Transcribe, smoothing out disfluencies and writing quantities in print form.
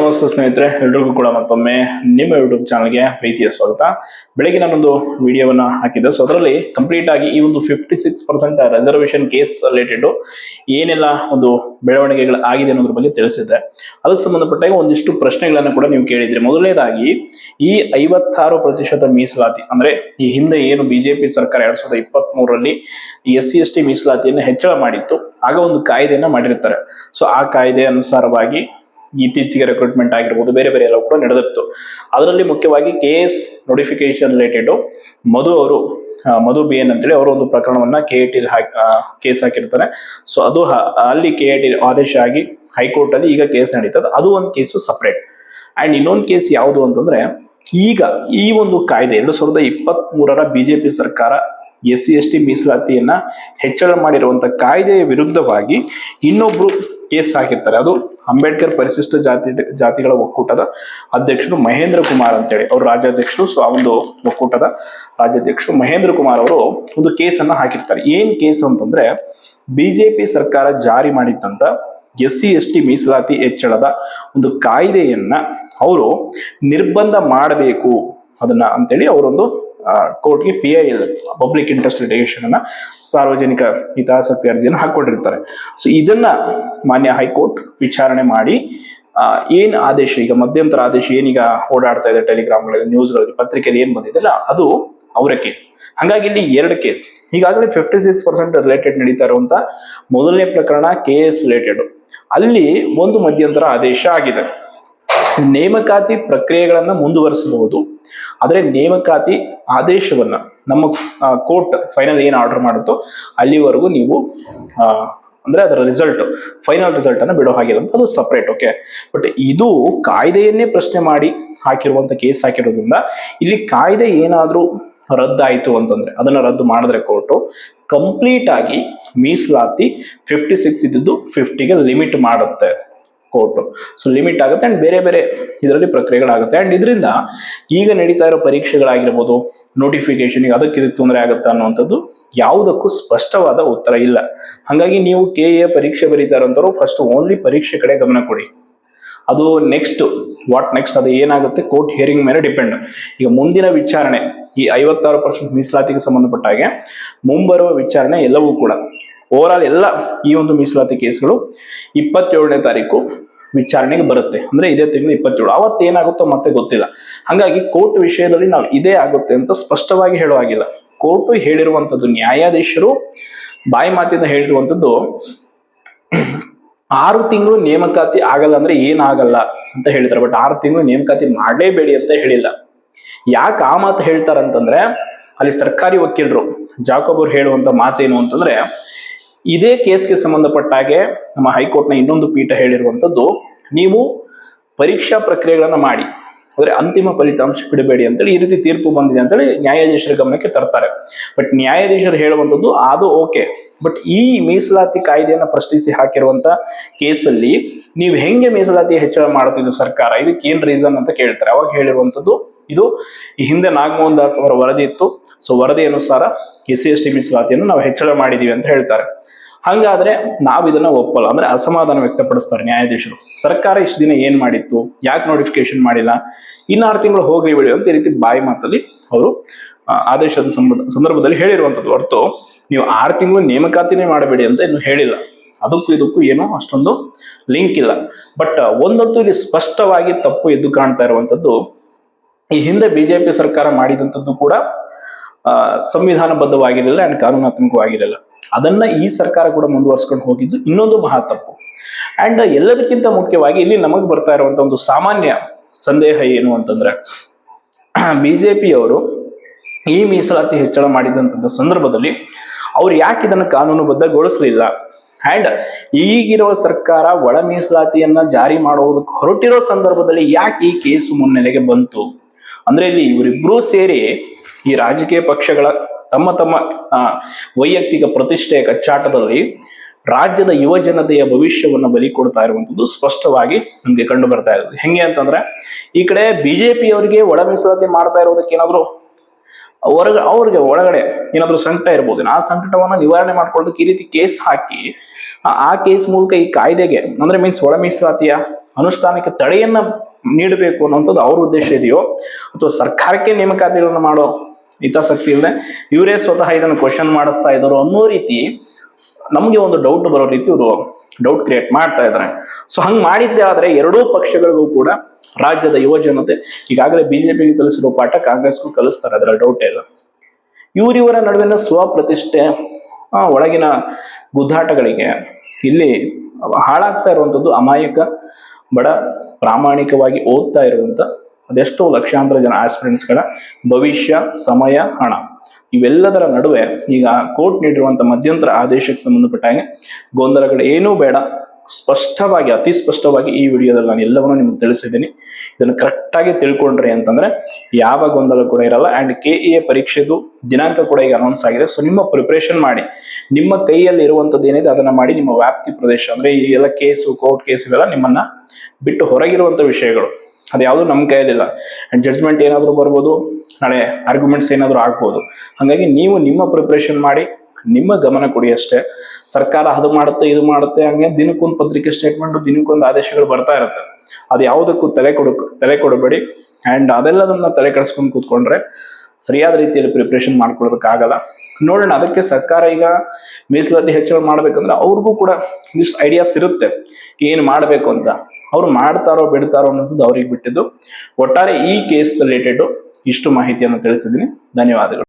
ನಮಸ್ತೆ ಸ್ನೇಹಿತರೆ, ಎಲ್ರಿಗೂ ಕೂಡ ಮತ್ತೊಮ್ಮೆ ನಿಮ್ಮ ಯೂಟ್ಯೂಬ್ ಚಾನಲ್ಗೆ ಪ್ರೀತಿಯ ಸ್ವಾಗತ. ಬೆಳಗ್ಗೆ ನಾನೊಂದು ವಿಡಿಯೋವನ್ನ ಹಾಕಿದ್ದೆ. ಸೊ ಅದರಲ್ಲಿ ಕಂಪ್ಲೀಟ್ ಆಗಿ ಈ ಒಂದು 56% ರಿಸರ್ವೇಶನ್ ಕೇಸ್ ರಿಲೇಟೆಡ್ ಏನೆಲ್ಲ ಒಂದು ಬೆಳವಣಿಗೆಗಳು ಆಗಿದೆ ಅನ್ನೋದ್ರ ಬಗ್ಗೆ ತಿಳಿಸಿದ್ದೆ. ಅದಕ್ಕೆ ಸಂಬಂಧಪಟ್ಟಾಗ ಒಂದಿಷ್ಟು ಪ್ರಶ್ನೆಗಳನ್ನ ಕೂಡ ನೀವು ಕೇಳಿದ್ರಿ. ಮೊದಲನೇದಾಗಿ ಈ 56% ಮೀಸಲಾತಿ ಅಂದ್ರೆ ಈ ಹಿಂದೆ ಏನು ಬಿಜೆಪಿ ಸರ್ಕಾರ 2023ರಲ್ಲಿ SC/ST ಮೀಸಲಾತಿಯನ್ನು ಹೆಚ್ಚಳ ಮಾಡಿತ್ತು, ಆಗ ಒಂದು ಕಾಯ್ದೆಯನ್ನ ಮಾಡಿರ್ತಾರೆ. ಸೊ ಆ ಕಾಯ್ದೆ ಅನುಸಾರವಾಗಿ ಇತ್ತೀಚೆಗೆ ರೆಕ್ರೂಟ್ಮೆಂಟ್ ಆಗಿರ್ಬೋದು, ಬೇರೆ ಬೇರೆ ಎಲ್ಲ ಕೂಡ ನಡೆದಿತ್ತು. ಅದರಲ್ಲಿ ಮುಖ್ಯವಾಗಿ KS ನೋಟಿಫಿಕೇಶನ್ ರಿಲೇಟೆಡ್ ಮಧು BN ಅಂತೇಳಿ ಅವರು ಒಂದು ಪ್ರಕರಣವನ್ನ KIT ಕೇಸ್ ಹಾಕಿರ್ತಾರೆ. ಸೊ ಅದು ಅಲ್ಲಿ KIT ಆದೇಶ ಆಗಿ ಹೈಕೋರ್ಟ್ ಅಲ್ಲಿ ಈಗ ಕೇಸ್ ನಡೀತದೆ. ಅದು ಒಂದು ಕೇಸು ಸಪರೇಟ್. ಅಂಡ್ ಇನ್ನೊಂದು ಕೇಸ್ ಯಾವುದು ಅಂತಂದ್ರೆ, ಈಗ ಈ ಒಂದು ಕಾಯ್ದೆ 2023ರ ಬಿಜೆಪಿ ಸರ್ಕಾರ SC/ST ಮೀಸಲಾತಿಯನ್ನ ಹೆಚ್ಚಳ ಮಾಡಿರುವಂತ ಕಾಯ್ದೆಯ ವಿರುದ್ಧವಾಗಿ ಇನ್ನೊಬ್ರು ಕೇಸ್ ಹಾಕಿರ್ತಾರೆ. ಅದು ಅಂಬೇಡ್ಕರ್ ಪರಿಶಿಷ್ಟ ಜಾತಿಗಳ ಒಕ್ಕೂಟದ ಅಧ್ಯಕ್ಷರು ಮಹೇಂದ್ರ ಕುಮಾರ್ ಅಂತೇಳಿ, ಅವರು ರಾಜ್ಯಾಧ್ಯಕ್ಷರು. ಸೊ ಆ ಒಂದು ಒಕ್ಕೂಟದ ರಾಜ್ಯಾಧ್ಯಕ್ಷರು ಮಹೇಂದ್ರ ಕುಮಾರ್ ಅವರು ಒಂದು ಕೇಸನ್ನ ಹಾಕಿರ್ತಾರೆ. ಏನ್ ಕೇಸ್ ಅಂತಂದ್ರೆ, ಬಿಜೆಪಿ ಸರ್ಕಾರ ಜಾರಿ ಮಾಡಿದ್ದಂತ SC/ST ಮೀಸಲಾತಿ ಹೆಚ್ಚಳದ ಒಂದು ಕಾಯ್ದೆಯನ್ನ ಅವರು ನಿರ್ಬಂಧ ಮಾಡಬೇಕು ಅದನ್ನ ಅಂತೇಳಿ ಅವರೊಂದು ಕೋರ್ಟ್ಗೆ PIL ಪಬ್ಲಿಕ್ ಇಂಟ್ರೆಸ್ಟ್ ಲಿಟಿಗೇಷನ್ ಅನ್ನ ಸಾರ್ವಜನಿಕ ಹಿತಾಸಕ್ತಿ ಅರ್ಜಿಯನ್ನು ಹಾಕೊಂಡಿರ್ತಾರೆ. ಸೊ ಇದನ್ನ ಮಾನ್ಯ ಹೈಕೋರ್ಟ್ ವಿಚಾರಣೆ ಮಾಡಿ ಏನ್ ಆದೇಶ, ಈಗ ಮಧ್ಯಂತರ ಆದೇಶ ಏನೀಗ ಓಡಾಡ್ತಾ ಇದೆ ಟೆಲಿಗ್ರಾಮ್ಗಳಲ್ಲಿ, ನ್ಯೂಸ್ಗಳಲ್ಲಿ, ಪತ್ರಿಕೆಯಲ್ಲಿ ಏನ್ ಬಂದಿದೆಯಲ್ಲ ಅದು ಅವರ ಕೇಸ್. ಹಾಗಾಗಿ ಇಲ್ಲಿ 2 ಕೇಸ್. ಈಗಾಗಲೇ 56% ರಿಲೇಟೆಡ್ ನಡೀತಾ ಇರುವಂತ ಮೊದಲನೇ ಪ್ರಕರಣ KS ರಿಲೇಟೆಡ್, ಅಲ್ಲಿ ಒಂದು ಮಧ್ಯಂತರ ಆದೇಶ ಆಗಿದೆ. ನೇಮಕಾತಿ ಪ್ರಕ್ರಿಯೆಗಳನ್ನ ಮುಂದುವರಿಸಬಹುದು, ಆದ್ರೆ ನೇಮಕಾತಿ ಆದೇಶವನ್ನ ನಮ್ಮ ಕೋರ್ಟ್ ಫೈನಲ್ ಏನ್ ಆರ್ಡರ್ ಮಾಡುತ್ತೋ ಅಲ್ಲಿವರೆಗೂ ನೀವು ಅಂದ್ರೆ ಅದರ ಫೈನಲ್ ರಿಸಲ್ಟ್ ಅನ್ನ ಬಿಡೋ ಹಾಗಿಲ್ಲ ಅಂತ, ಅದು ಸಪರೇಟ್. ಓಕೆ, ಬಟ್ ಇದು ಕಾಯ್ದೆಯನ್ನೇ ಪ್ರಶ್ನೆ ಮಾಡಿ ಹಾಕಿರುವಂತ ಕೇಸ್ ಹಾಕಿರೋದ್ರಿಂದ ಇಲ್ಲಿ ಕಾಯ್ದೆ ಏನಾದ್ರೂ ರದ್ದಾಯಿತು ಅಂತಂದ್ರೆ, ಅದನ್ನ ರದ್ದು ಮಾಡಿದ್ರೆ ಕೋರ್ಟು ಕಂಪ್ಲೀಟ್ ಆಗಿ ಮೀಸಲಾತಿ 56 ಇದ್ದು 50ಗೆ ಲಿಮಿಟ್ ಮಾಡುತ್ತೆ ಕೋರ್ಟ್. ಸೊ ಲಿಮಿಟ್ ಆಗುತ್ತೆ ಅಂಡ್ ಬೇರೆ ಬೇರೆ ಇದರಲ್ಲಿ ಪ್ರಕ್ರಿಯೆಗಳಾಗುತ್ತೆ. ಅಂಡ್ ಇದರಿಂದ ಈಗ ನಡೀತಾ ಇರೋ ಪರೀಕ್ಷೆಗಳಾಗಿರ್ಬೋದು, ನೋಟಿಫಿಕೇಶನ್ ಅದಕ್ಕೆ ಇದಕ್ಕೆ ತೊಂದರೆ ಆಗುತ್ತೆ ಅನ್ನುವಂಥದ್ದು ಯಾವುದಕ್ಕೂ ಸ್ಪಷ್ಟವಾದ ಉತ್ತರ ಇಲ್ಲ. ಹಾಗಾಗಿ ನೀವು KA ಪರೀಕ್ಷೆ ಬರೀತಾ ಇರೋಂಥವ್ರು ಫಸ್ಟ್ ಓನ್ಲಿ ಪರೀಕ್ಷೆ ಕಡೆ ಗಮನ ಕೊಡಿ. ಅದು ನೆಕ್ಸ್ಟ್ ಅದು ಏನಾಗುತ್ತೆ ಕೋರ್ಟ್ ಹಿಯರಿಂಗ್ ಮೇಲೆ ಡಿಪೆಂಡ್. ಈಗ ಮುಂದಿನ ವಿಚಾರಣೆ ಈ 56% ಮೀಸಲಾತಿಗೆ ಸಂಬಂಧಪಟ್ಟ ಹಾಗೆ ಮುಂಬರುವ ವಿಚಾರಣೆ ಎಲ್ಲವೂ ಕೂಡ ಓವರ್ ಆಲ್ ಎಲ್ಲ ಈ ಒಂದು ಮೀಸಲಾತಿ ಕೇಸ್ಗಳು 27ನೇ ತಾರೀಕು ವಿಚಾರಣೆಗೆ ಬರುತ್ತೆ. ಅಂದ್ರೆ ಇದೇ ತಿಂಗಳು 27. ಅವತ್ತು ಏನಾಗುತ್ತೋ ಮತ್ತೆ ಗೊತ್ತಿಲ್ಲ. ಹಾಗಾಗಿ ಕೋರ್ಟ್ ವಿಷಯದಲ್ಲಿ ನಾವು ಇದೇ ಆಗುತ್ತೆ ಅಂತ ಸ್ಪಷ್ಟವಾಗಿ ಹೇಳೋ ಹಾಗಿಲ್ಲ. ಕೋರ್ಟ್ ಹೇಳಿರುವಂತದ್ದು, ನ್ಯಾಯಾಧೀಶರು ಬಾಯಿ ಮಾತಿಂದ ಹೇಳಿರುವಂತದ್ದು 6 ತಿಂಗಳು ನೇಮಕಾತಿ ಆಗಲ್ಲ ಅಂದ್ರೆ ಏನಾಗಲ್ಲ ಅಂತ ಹೇಳಿದ್ದಾರೆ. ಬಟ್ 6 ತಿಂಗಳು ನೇಮಕಾತಿ ಮಾಡಲೇಬೇಡಿ ಅಂತ ಹೇಳಿಲ್ಲ. ಯಾಕೆ ಆ ಮಾತು ಹೇಳ್ತಾರಂತಂದ್ರೆ, ಅಲ್ಲಿ ಸರ್ಕಾರಿ ವಕೀಲರು ಜಾಕೋಬ್ ಅವ್ರು ಹೇಳುವಂತ ಮಾತೇನು ಅಂತಂದ್ರೆ, ಇದೇ ಕೇಸ್ಗೆ ಸಂಬಂಧಪಟ್ಟ ಹಾಗೆ ನಮ್ಮ ಹೈಕೋರ್ಟ್ನ ಇನ್ನೊಂದು ಪೀಠ ಹೇಳಿರುವಂತದ್ದು, ನೀವು ಪರೀಕ್ಷಾ ಪ್ರಕ್ರಿಯೆಗಳನ್ನ ಮಾಡಿ ಅಂದ್ರೆ ಅಂತಿಮ ಫಲಿತಾಂಶ ಬಿಡಬೇಡಿ ಅಂತೇಳಿ ಈ ರೀತಿ ತೀರ್ಪು ಬಂದಿದೆ ಅಂತೇಳಿ ನ್ಯಾಯಾಧೀಶರ ಗಮನಕ್ಕೆ ತರ್ತಾರೆ. ಬಟ್ ನ್ಯಾಯಾಧೀಶರು ಹೇಳುವಂಥದ್ದು ಅದು ಓಕೆ, ಬಟ್ ಈ ಮೀಸಲಾತಿ ಕಾಯ್ದೆಯನ್ನ ಪ್ರಶ್ನಿಸಿ ಹಾಕಿರುವಂತ ಕೇಸಲ್ಲಿ ನೀವು ಹೆಂಗೆ ಮೀಸಲಾತಿ ಹೆಚ್ಚಳ ಮಾಡುತ್ತಿದ್ದು ಸರ್ಕಾರ, ಇದಕ್ಕೆ ಏನ್ ರೀಸನ್ ಅಂತ ಕೇಳ್ತಾರೆ. ಅವಾಗ ಹೇಳಿರುವಂತದ್ದು, ಇದು ಈ ಹಿಂದೆ ನಾಗಮೋಹನ್ ದಾಸ್ ಅವರ ವರದಿ ಇತ್ತು. ಸೊ ವರದಿ ಅನುಸಾರ SC/ST ಮೀಸಲಾತಿಯನ್ನು ನಾವು ಹೆಚ್ಚಳ ಮಾಡಿದೀವಿ ಅಂತ ಹೇಳ್ತಾರೆ. ಹಂಗಾದ್ರೆ ನಾವು ಇದನ್ನ ಒಪ್ಪಲ್ಲ ಅಂದ್ರೆ ಅಸಮಾಧಾನ ವ್ಯಕ್ತಪಡಿಸ್ತಾರೆ ನ್ಯಾಯಾಧೀಶರು. ಸರ್ಕಾರ ಇಷ್ಟು ದಿನ ಏನ್ ಮಾಡಿತ್ತು, ಯಾಕೆ ನೋಟಿಫಿಕೇಶನ್ ಮಾಡಿಲ್ಲ, ಇನ್ನು 6 ತಿಂಗಳು ಹೋಗಿ ಬಿಡಿ ಅಂತ ಈ ರೀತಿ ಬಾಯಿ ಮಾತಲ್ಲಿ ಅವರು ಆದೇಶದ ಸಂದರ್ಭದಲ್ಲಿ ಹೇಳಿರುವಂತದ್ದು ಹೊರತು ನೀವು 6 ತಿಂಗಳು ನೇಮಕಾತಿನೇ ಮಾಡಬೇಡಿ ಅಂತ ಇನ್ನು ಹೇಳಿಲ್ಲ. ಅದಕ್ಕೂ ಇದಕ್ಕೂ ಏನೋ ಅಷ್ಟೊಂದು ಲಿಂಕ್ ಇಲ್ಲ. ಬಟ್ ಒಂದಂತೂ ಇಲ್ಲಿ ಸ್ಪಷ್ಟವಾಗಿ ತಪ್ಪು ಎದ್ದು ಕಾಣ್ತಾ ಇರುವಂತದ್ದು, ಈ ಹಿಂದೆ ಬಿಜೆಪಿ ಸರ್ಕಾರ ಮಾಡಿದಂಥದ್ದು ಕೂಡ ಸಂವಿಧಾನಬದ್ಧವಾಗಿರಲಿಲ್ಲ ಅಂಡ್ ಕಾನೂನಾತ್ಮಕವಾಗಿರಲಿಲ್ಲ. ಅದನ್ನ ಈ ಸರ್ಕಾರ ಕೂಡ ಮುಂದುವರ್ಸ್ಕೊಂಡು ಹೋಗಿದ್ದು ಇನ್ನೊಂದು ಮಹಾ ತಪ್ಪು. ಅಂಡ್ ಎಲ್ಲದಕ್ಕಿಂತ ಮುಖ್ಯವಾಗಿ ಇಲ್ಲಿ ನಮಗೆ ಬರ್ತಾ ಇರುವಂತ ಒಂದು ಸಾಮಾನ್ಯ ಸಂದೇಹ ಏನು ಅಂತಂದ್ರೆ, ಬಿಜೆಪಿಯವರು ಈ ಮೀಸಲಾತಿ ಹೆಚ್ಚಳ ಮಾಡಿದಂತ ಸಂದರ್ಭದಲ್ಲಿ ಅವ್ರು ಯಾಕೆ ಇದನ್ನ ಕಾನೂನುಬದ್ಧಗೊಳಿಸಲಿಲ್ಲ, ಅಂಡ್ ಈಗಿರುವ ಸರ್ಕಾರ ಒಳ ಮೀಸಲಾತಿಯನ್ನ ಜಾರಿ ಮಾಡುವುದಕ್ಕೆ ಹೊರಟಿರೋ ಸಂದರ್ಭದಲ್ಲಿ ಯಾಕೆ ಈ ಕೇಸು ಮುನ್ನೆಲೆಗೆ ಬಂತು ಅಂದ್ರೆ, ಇಲ್ಲಿ ಇವರಿಬ್ರು ಸೇರಿ ಈ ರಾಜಕೀಯ ಪಕ್ಷಗಳ ತಮ್ಮ ವೈಯಕ್ತಿಕ ಪ್ರತಿಷ್ಠೆಯ ಕಚ್ಚಾಟದಲ್ಲಿ ರಾಜ್ಯದ ಯುವ ಜನತೆಯ ಭವಿಷ್ಯವನ್ನ ಬಲಿ ಕೊಡ್ತಾ ಇರುವಂತದ್ದು ಸ್ಪಷ್ಟವಾಗಿ ನಮ್ಗೆ ಕಂಡು ಬರ್ತಾ ಇರೋದು. ಹೆಂಗೆ ಅಂತಂದ್ರೆ, ಈ ಕಡೆ ಬಿಜೆಪಿ ಅವರಿಗೆ ಒಳ ಮೀಸಲಾತಿ ಮಾಡ್ತಾ ಇರೋದಕ್ಕೆ ಏನಾದ್ರು ಅವ್ರಿಗೆ ಒಳಗಡೆ ಏನಾದ್ರು ಸಂಕಟ ಇರ್ಬೋದು. ಆ ಸಂಕಟವನ್ನ ನಿವಾರಣೆ ಮಾಡ್ಕೊಳ್ಳೋದಕ್ಕೆ ಈ ರೀತಿ ಕೇಸ್ ಹಾಕಿ ಆ ಕೇಸ್ ಮೂಲಕ ಈ ಕಾಯ್ದೆಗೆ ಅಂದ್ರೆ ಮೀನ್ಸ್ ಒಳ ಮೀಸಲಾತಿಯ ಅನುಷ್ಠಾನಕ್ಕೆ ತಡೆಯನ್ನ ನೀಡಬೇಕು ಅನ್ನೋಂಥದ್ದು ಅವ್ರ ಉದ್ದೇಶ ಇದೆಯೋ ಅಥವಾ ಸರ್ಕಾರಕ್ಕೆ ನೇಮಕಾತಿಗಳನ್ನು ಮಾಡೋ ಹಿತಾಸಕ್ತಿ ಇಲ್ಲದೆ ಇವರೇ ಸ್ವತಃ ಇದನ್ನು ಕ್ವಶನ್ ಮಾಡಿಸ್ತಾ ಇದ್ರು ಅನ್ನೋ ರೀತಿ ನಮಗೆ ಒಂದು ಡೌಟ್ ಬರೋ ರೀತಿ ಇವರು ಡೌಟ್ ಕ್ರಿಯೇಟ್ ಮಾಡ್ತಾ ಇದ್ದಾರೆ. ಸೊ ಹಂಗೆ ಮಾಡಿದ್ದೆ ಆದ್ರೆ ಎರಡೂ ಪಕ್ಷಗಳಿಗೂ ಕೂಡ ರಾಜ್ಯದ ಯುವ ಜನತೆ ಈಗಾಗಲೇ ಬಿಜೆಪಿಗೆ ಕಲಿಸಿರೋ ಪಾಠ ಕಾಂಗ್ರೆಸ್ಗೂ ಕಲಿಸ್ತಾರೆ, ಅದರ ಡೌಟ್ ಇಲ್ಲ. ಇವರಿವರ ನಡುವಿನ ಸ್ವಪ್ರತಿಷ್ಠೆ ಒಳಗಿನ ಗುದ್ದಾಟಗಳಿಗೆ ಇಲ್ಲಿ ಹಾಳಾಗ್ತಾ ಇರುವಂಥದ್ದು ಅಮಾಯಕ ಬಡ ಪ್ರಾಮಾಣಿಕವಾಗಿ ಓದ್ತಾ ಇರುವಂತ ಅದೆಷ್ಟೋ ಲಕ್ಷಾಂತರ ಜನ ಆಸ್ಪಿರೆಂಟ್ಸ್ಗಳ ಭವಿಷ್ಯ, ಸಮಯ, ಹಣ ಇವೆಲ್ಲದರ ನಡುವೆ ಈಗ ಕೋರ್ಟ್ ನೀಡಿರುವಂತ ಮಧ್ಯಂತರ ಆದೇಶಕ್ಕೆ ಸಂಬಂಧಪಟ್ಟ ಹಾಗೆ ಗೊಂದಲಗಳು ಏನೂ ಬೇಡ. ಸ್ಪಷ್ಟವಾಗಿ, ಅತಿ ಸ್ಪಷ್ಟವಾಗಿ ಈ ವಿಡಿಯೋದಲ್ಲಿ ನಾನು ಎಲ್ಲವನ್ನೂ ನಿಮ್ಗೆ ತಿಳಿಸಿದ್ದೀನಿ. ಇದನ್ನು ಕರೆಕ್ಟಾಗಿ ತಿಳ್ಕೊಂಡ್ರಿ ಅಂತಂದ್ರೆ ಯಾವ ಗೊಂದಲ ಕೂಡ ಇರಲ್ಲ. ಅಂಡ್ KEA ಪರೀಕ್ಷೆದು ದಿನಾಂಕ ಕೂಡ ಈಗ ಅನೌನ್ಸ್ ಆಗಿದೆ. ಸೊ ನಿಮ್ಮ ಪ್ರಿಪರೇಷನ್ ಮಾಡಿ, ನಿಮ್ಮ ಕೈಯಲ್ಲಿ ಇರುವಂತದ್ದು ಏನಿದೆ ಅದನ್ನ ಮಾಡಿ. ನಿಮ್ಮ ವ್ಯಾಪ್ತಿ ಪ್ರದೇಶ ಅಂದ್ರೆ ಈ ಎಲ್ಲ ಕೇಸು, ಕೋರ್ಟ್ ಕೇಸ್ ಇವೆಲ್ಲ ನಿಮ್ಮನ್ನ ಬಿಟ್ಟು ಹೊರಗಿರುವಂತ ವಿಷಯಗಳು, ಅದ್ಯಾವುದು ನಮ್ಮ ಕೈಯಲ್ಲಿಲ್ಲ. ಅಂಡ್ ಜಡ್ಜ್ಮೆಂಟ್ ಏನಾದರೂ ಬರ್ಬೋದು, ನಾಳೆ ಆರ್ಗ್ಯುಮೆಂಟ್ಸ್ ಏನಾದರೂ ಆಗ್ಬೋದು. ಹಾಗಾಗಿ ನೀವು ನಿಮ್ಮ ಪ್ರಿಪರೇಷನ್ ಮಾಡಿ, ನಿಮ್ಮ ಗಮನ ಕೊಡಿ ಅಷ್ಟೇ. ಸರ್ಕಾರ ಅದು ಮಾಡುತ್ತೆ, ಇದು ಮಾಡುತ್ತೆ, ಹಂಗೆ ದಿನಕ್ಕೊಂದು ಪತ್ರಿಕೆ ಸ್ಟೇಟ್ಮೆಂಟ್, ದಿನಕ್ಕೊಂದು ಆದೇಶಗಳು ಬರ್ತಾ ಇರುತ್ತೆ. ಅದು ಯಾವುದಕ್ಕೂ ತಲೆ ಕೊಡಬೇಡಿ. ಅಂಡ್ ಅದೆಲ್ಲದನ್ನ ತಲೆ ಕೆಡಿಸ್ಕೊಂಡು ಕೂತ್ಕೊಂಡ್ರೆ ಸರಿಯಾದ ರೀತಿಯಲ್ಲಿ ಪ್ರಿಪರೇಷನ್ ಮಾಡ್ಕೊಳ್ಳೋದಕ್ಕಾಗಲ್ಲ. ನೋಡೋಣ, ಅದಕ್ಕೆ ಸರ್ಕಾರ ಈಗ ಮೀಸಲಾತಿ ಹೆಚ್ಚಳ ಮಾಡ್ಬೇಕಂದ್ರೆ ಅವ್ರಿಗೂ ಕೂಡ ಇಷ್ಟು ಐಡಿಯಾಸ್ ಇರುತ್ತೆ ಏನು ಮಾಡಬೇಕು ಅಂತ. ಅವ್ರು ಮಾಡ್ತಾರೋ ಬಿಡ್ತಾರೋ ಅನ್ನೋದು ಅವ್ರಿಗೆ ಬಿಟ್ಟಿದ್ದು. ಒಟ್ಟಾರೆ ಈ ಕೇಸ್ ರಿಲೇಟೆಡ್ ಇಷ್ಟು ಮಾಹಿತಿಯನ್ನು ತಿಳಿಸಿದ್ದೀನಿ. ಧನ್ಯವಾದಗಳು.